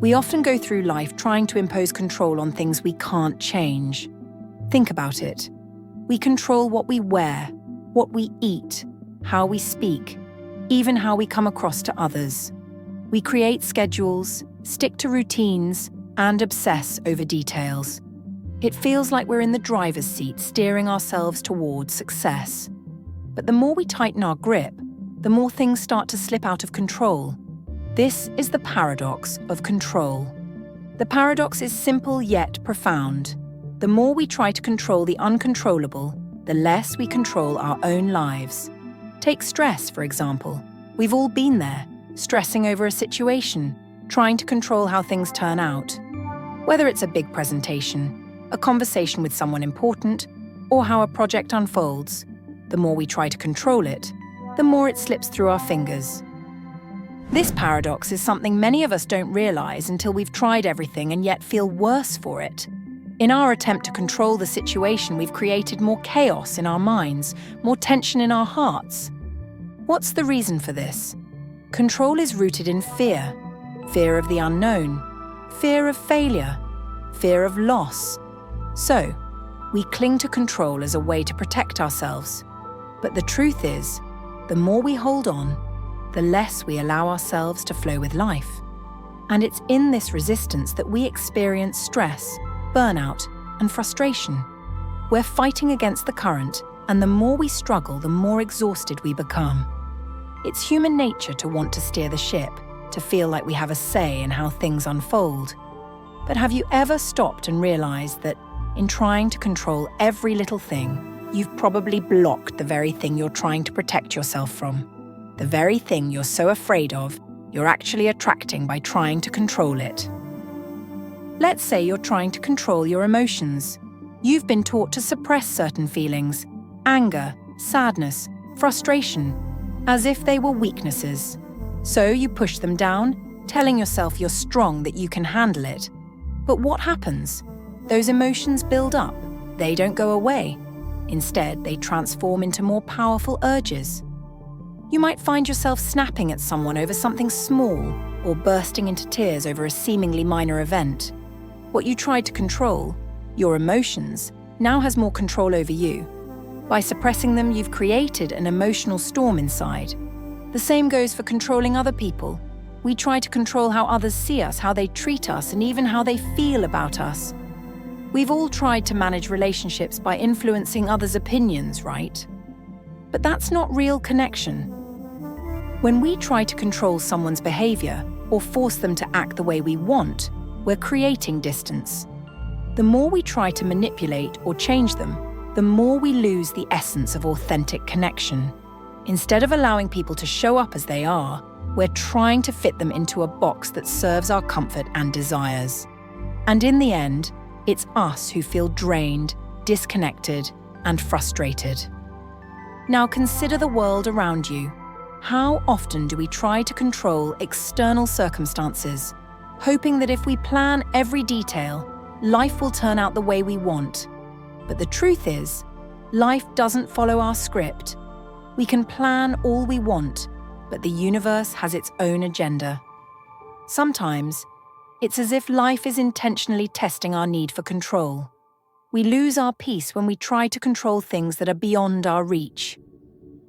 We often go through life trying to impose control on things we can't change. Think about it. We control what we wear, what we eat, how we speak, even how we come across to others. We create schedules, stick to routines, and obsess over details. It feels like we're in the driver's seat, steering ourselves towards success. But the more we tighten our grip, the more things start to slip out of control. This is the paradox of control. The paradox is simple yet profound. The more we try to control the uncontrollable, the less we control our own lives. Take stress, for example. We've all been there, stressing over a situation, trying to control how things turn out. Whether it's a big presentation, a conversation with someone important, or how a project unfolds, the more we try to control it, the more it slips through our fingers. This paradox is something many of us don't realize until we've tried everything and yet feel worse for it. In our attempt to control the situation, we've created more chaos in our minds, more tension in our hearts. What's the reason for this? Control is rooted in fear. Fear of the unknown, fear of failure, fear of loss. So, we cling to control as a way to protect ourselves. But the truth is, the more we hold on, the less we allow ourselves to flow with life. And it's in this resistance that we experience stress, burnout, and frustration. We're fighting against the current, and the more we struggle, the more exhausted we become. It's human nature to want to steer the ship, to feel like we have a say in how things unfold. But have you ever stopped and realized that, in trying to control every little thing, you've probably blocked the very thing you're trying to protect yourself from? The very thing you're so afraid of, you're actually attracting by trying to control it. Let's say you're trying to control your emotions. You've been taught to suppress certain feelings, anger, sadness, frustration, as if they were weaknesses. So you push them down, telling yourself you're strong, that you can handle it. But what happens? Those emotions build up. They don't go away. Instead, they transform into more powerful urges. You might find yourself snapping at someone over something small, or bursting into tears over a seemingly minor event. What you tried to control, your emotions, now has more control over you. By suppressing them, you've created an emotional storm inside. The same goes for controlling other people. We try to control how others see us, how they treat us, and even how they feel about us. We've all tried to manage relationships by influencing others' opinions, right? But that's not real connection. When we try to control someone's behavior or force them to act the way we want, we're creating distance. The more we try to manipulate or change them, the more we lose the essence of authentic connection. Instead of allowing people to show up as they are, we're trying to fit them into a box that serves our comfort and desires. And in the end, it's us who feel drained, disconnected, and frustrated. Now consider the world around you. How often do we try to control external circumstances, hoping that if we plan every detail, life will turn out the way we want? But the truth is, life doesn't follow our script. We can plan all we want, but the universe has its own agenda. Sometimes, it's as if life is intentionally testing our need for control. We lose our peace when we try to control things that are beyond our reach.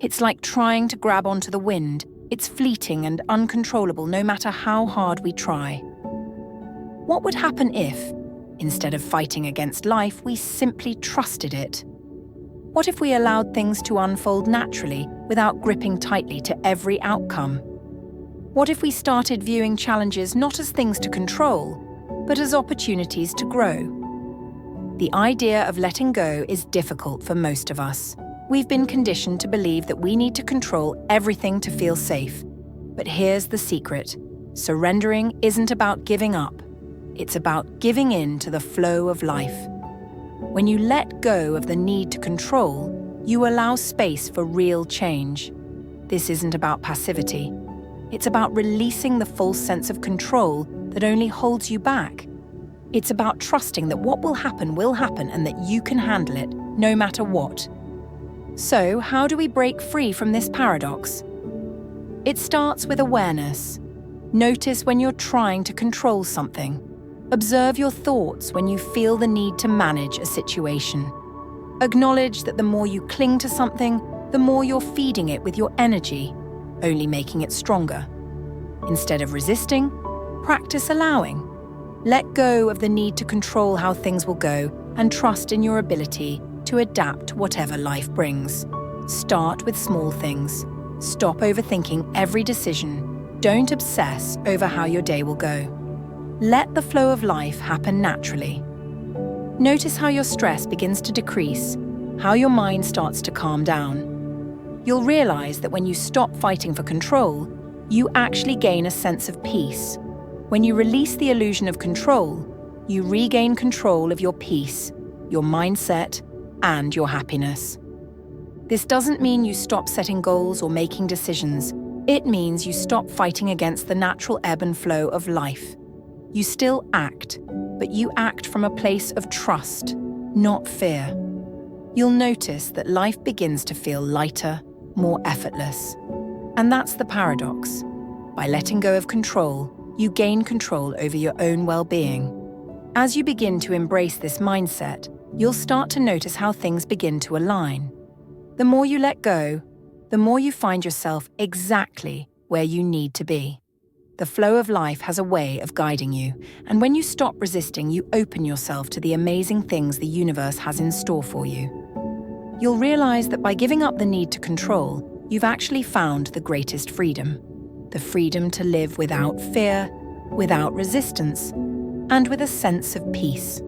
It's like trying to grab onto the wind. It's fleeting and uncontrollable no matter how hard we try. What would happen if, instead of fighting against life, we simply trusted it? What if we allowed things to unfold naturally without gripping tightly to every outcome? What if we started viewing challenges not as things to control, but as opportunities to grow? The idea of letting go is difficult for most of us. We've been conditioned to believe that we need to control everything to feel safe. But here's the secret. Surrendering isn't about giving up. It's about giving in to the flow of life. When you let go of the need to control, you allow space for real change. This isn't about passivity. It's about releasing the false sense of control that only holds you back. It's about trusting that what will happen and that you can handle it, no matter what. So, how do we break free from this paradox? It starts with awareness. Notice when you're trying to control something. Observe your thoughts when you feel the need to manage a situation. Acknowledge that the more you cling to something, the more you're feeding it with your energy, only making it stronger. Instead of resisting, practice allowing. Let go of the need to control how things will go and trust in your ability to adapt to whatever life brings. Start with small things. Stop overthinking every decision. Don't obsess over how your day will go. Let the flow of life happen naturally. Notice how your stress begins to decrease, how your mind starts to calm down. You'll realize that when you stop fighting for control, you actually gain a sense of peace. When you release the illusion of control, you regain control of your peace, your mindset, and your happiness. This doesn't mean you stop setting goals or making decisions. It means you stop fighting against the natural ebb and flow of life. You still act, but you act from a place of trust, not fear. You'll notice that life begins to feel lighter, more effortless. And that's the paradox. By letting go of control, you gain control over your own well-being. As you begin to embrace this mindset, you'll start to notice how things begin to align. The more you let go, the more you find yourself exactly where you need to be. The flow of life has a way of guiding you, and when you stop resisting, you open yourself to the amazing things the universe has in store for you. You'll realize that by giving up the need to control, you've actually found the greatest freedom. The freedom to live without fear, without resistance, and with a sense of peace.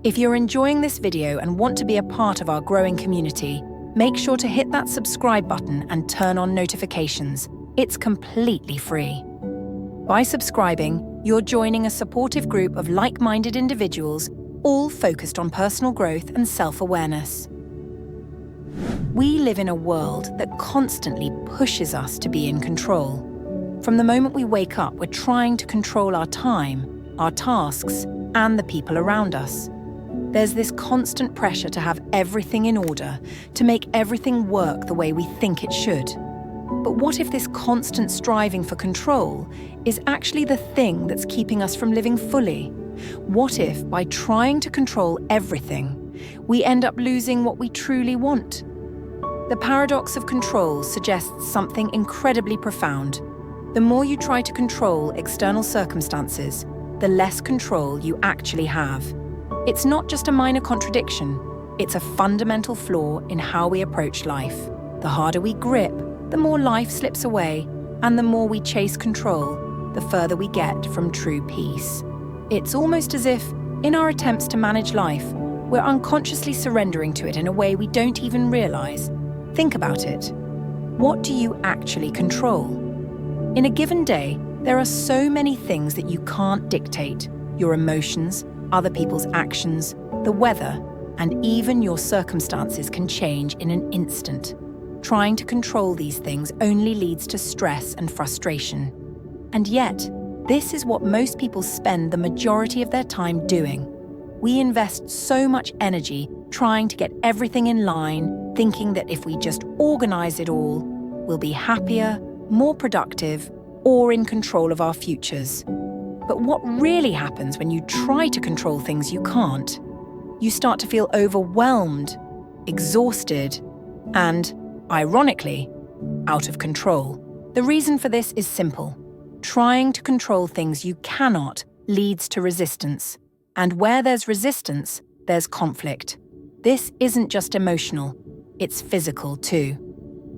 If you're enjoying this video and want to be a part of our growing community, make sure to hit that subscribe button and turn on notifications. It's completely free. By subscribing, you're joining a supportive group of like-minded individuals, all focused on personal growth and self-awareness. We live in a world that constantly pushes us to be in control. From the moment we wake up, we're trying to control our time, our tasks, and the people around us. There's this constant pressure to have everything in order, to make everything work the way we think it should. But what if this constant striving for control is actually the thing that's keeping us from living fully? What if, by trying to control everything, we end up losing what we truly want? The paradox of control suggests something incredibly profound. The more you try to control external circumstances, the less control you actually have. It's not just a minor contradiction, it's a fundamental flaw in how we approach life. The harder we grip, the more life slips away, and the more we chase control, the further we get from true peace. It's almost as if, in our attempts to manage life, we're unconsciously surrendering to it in a way we don't even realize. Think about it. What do you actually control? In a given day, there are so many things that you can't dictate: your emotions, other people's actions, the weather, and even your circumstances can change in an instant. Trying to control these things only leads to stress and frustration. And yet, this is what most people spend the majority of their time doing. We invest so much energy trying to get everything in line, thinking that if we just organize it all, we'll be happier, more productive, or in control of our futures. But what really happens when you try to control things you can't? You start to feel overwhelmed, exhausted, and, ironically, out of control. The reason for this is simple. Trying to control things you cannot leads to resistance. And where there's resistance, there's conflict. This isn't just emotional, it's physical too.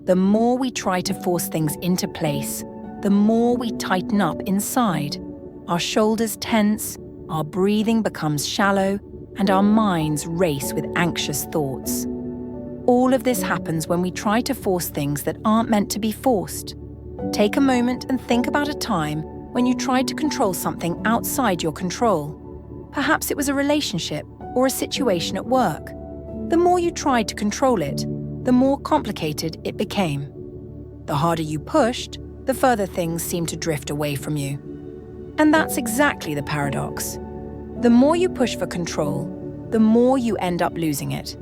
The more we try to force things into place, the more we tighten up inside. Our shoulders tense, our breathing becomes shallow, and our minds race with anxious thoughts. All of this happens when we try to force things that aren't meant to be forced. Take a moment and think about a time when you tried to control something outside your control. Perhaps it was a relationship or a situation at work. The more you tried to control it, the more complicated it became. The harder you pushed, the further things seemed to drift away from you. And that's exactly the paradox. The more you push for control, the more you end up losing it.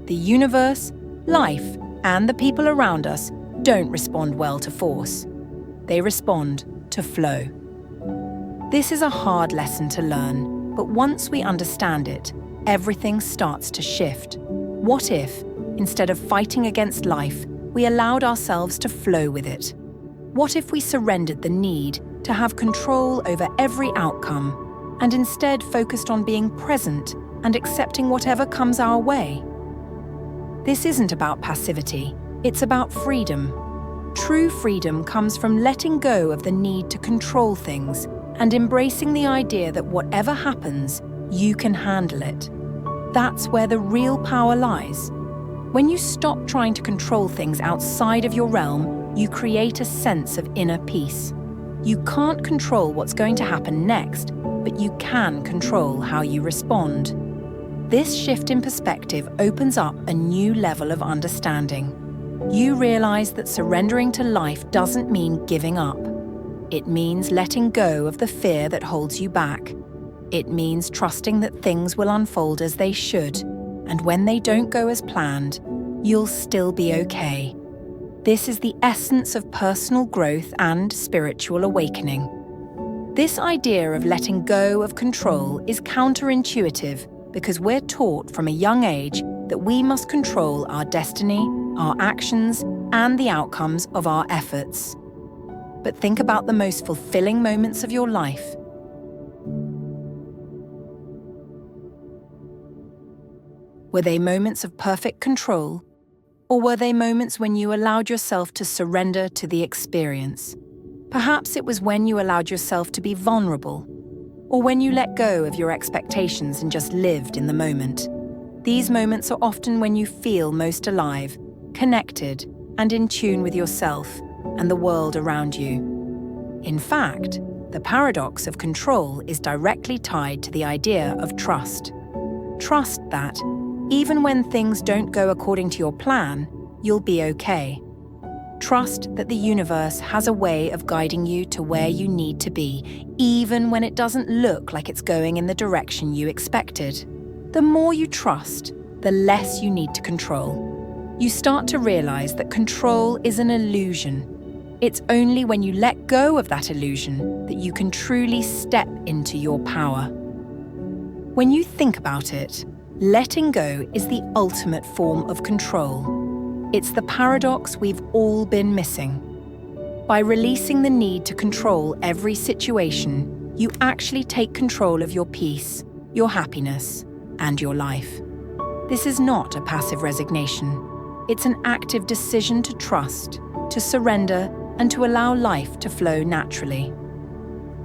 The universe, life, and the people around us don't respond well to force. they respond to flow. This is a hard lesson to learn, but once we understand it, everything starts to shift. What if, instead of fighting against life, we allowed ourselves to flow with it? What if we surrendered the need to have control over every outcome and instead focused on being present and accepting whatever comes our way? This isn't about passivity, it's about freedom. True freedom comes from letting go of the need to control things and embracing the idea that whatever happens, you can handle it. That's where the real power lies. When you stop trying to control things outside of your realm, you create a sense of inner peace. You can't control what's going to happen next, but you can control how you respond. This shift in perspective opens up a new level of understanding. You realize that surrendering to life doesn't mean giving up. It means letting go of the fear that holds you back. It means trusting that things will unfold as they should, and when they don't go as planned, you'll still be okay. This is the essence of personal growth and spiritual awakening. This idea of letting go of control is counterintuitive because we're taught from a young age that we must control our destiny, our actions, and the outcomes of our efforts. But think about the most fulfilling moments of your life. Were they moments of perfect control, or were they moments when you allowed yourself to surrender to the experience? Perhaps it was when you allowed yourself to be vulnerable, or when you let go of your expectations and just lived in the moment. These moments are often when you feel most alive, connected, and in tune with yourself and the world around you. In fact, the paradox of control is directly tied to the idea of trust. Trust that, even when things don't go according to your plan, you'll be okay. Trust that the universe has a way of guiding you to where you need to be, even when it doesn't look like it's going in the direction you expected. The more you trust, the less you need to control. You start to realize that control is an illusion. It's only when you let go of that illusion that you can truly step into your power. When you think about it, letting go is the ultimate form of control. It's the paradox we've all been missing. By releasing the need to control every situation, you actually take control of your peace, your happiness, and your life. This is not a passive resignation. It's an active decision to trust, to surrender, and to allow life to flow naturally.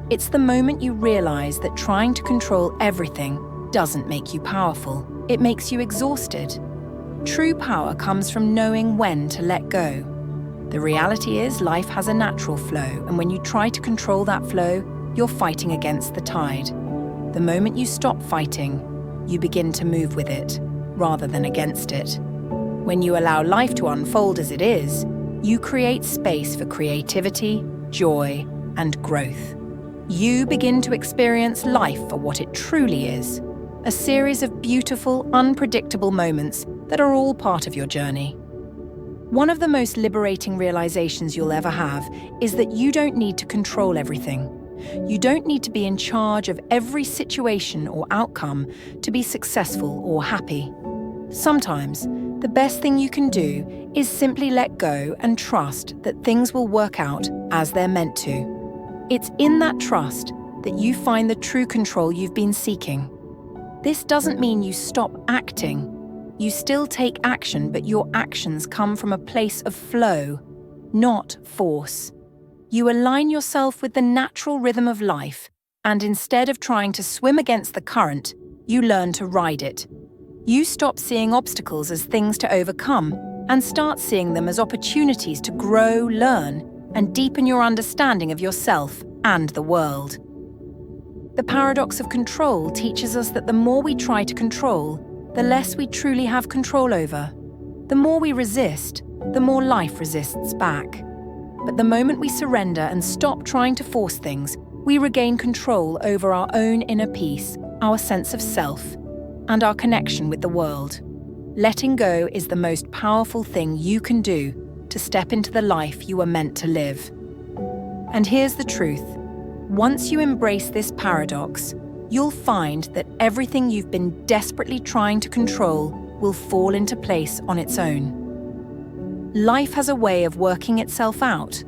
It's the moment you realize that trying to control everything doesn't make you powerful. It makes you exhausted. True power comes from knowing when to let go. The reality is life has a natural flow, and when you try to control that flow, you're fighting against the tide. The moment you stop fighting, you begin to move with it, rather than against it. When you allow life to unfold as it is, you create space for creativity, joy, and growth. You begin to experience life for what it truly is, a series of beautiful, unpredictable moments that are all part of your journey. One of the most liberating realizations you'll ever have is that you don't need to control everything. You don't need to be in charge of every situation or outcome to be successful or happy. Sometimes, the best thing you can do is simply let go and trust that things will work out as they're meant to. It's in that trust that you find the true control you've been seeking. This doesn't mean you stop acting. You still take action, but your actions come from a place of flow, not force. You align yourself with the natural rhythm of life, and instead of trying to swim against the current, you learn to ride it. You stop seeing obstacles as things to overcome and start seeing them as opportunities to grow, learn, and deepen your understanding of yourself and the world. The paradox of control teaches us that the more we try to control, the less we truly have control over. The more we resist, the more life resists back. But the moment we surrender and stop trying to force things, we regain control over our own inner peace, our sense of self, and our connection with the world. Letting go is the most powerful thing you can do to step into the life you were meant to live. And here's the truth. Once you embrace this paradox, you'll find that everything you've been desperately trying to control will fall into place on its own. Life has a way of working itself out,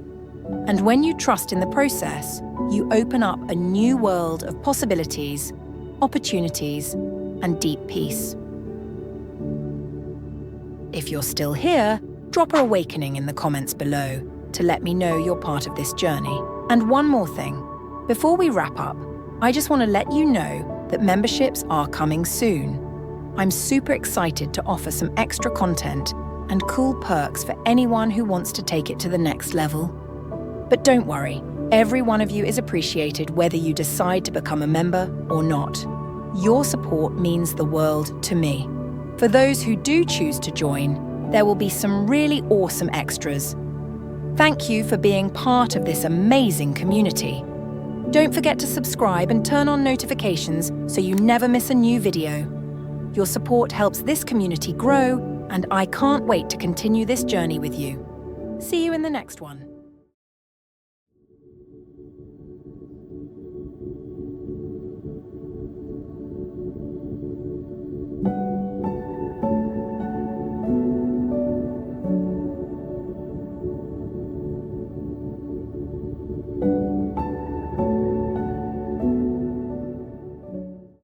and when you trust in the process, you open up a new world of possibilities, opportunities, and deep peace. If you're still here, drop an awakening in the comments below to let me know you're part of this journey. And one more thing. Before we wrap up, I just want to let you know that memberships are coming soon. I'm super excited to offer some extra content and cool perks for anyone who wants to take it to the next level. But don't worry, every one of you is appreciated whether you decide to become a member or not. Your support means the world to me. For those who do choose to join, there will be some really awesome extras. Thank you for being part of this amazing community. Don't forget to subscribe and turn on notifications so you never miss a new video. Your support helps this community grow, and I can't wait to continue this journey with you. See you in the next one.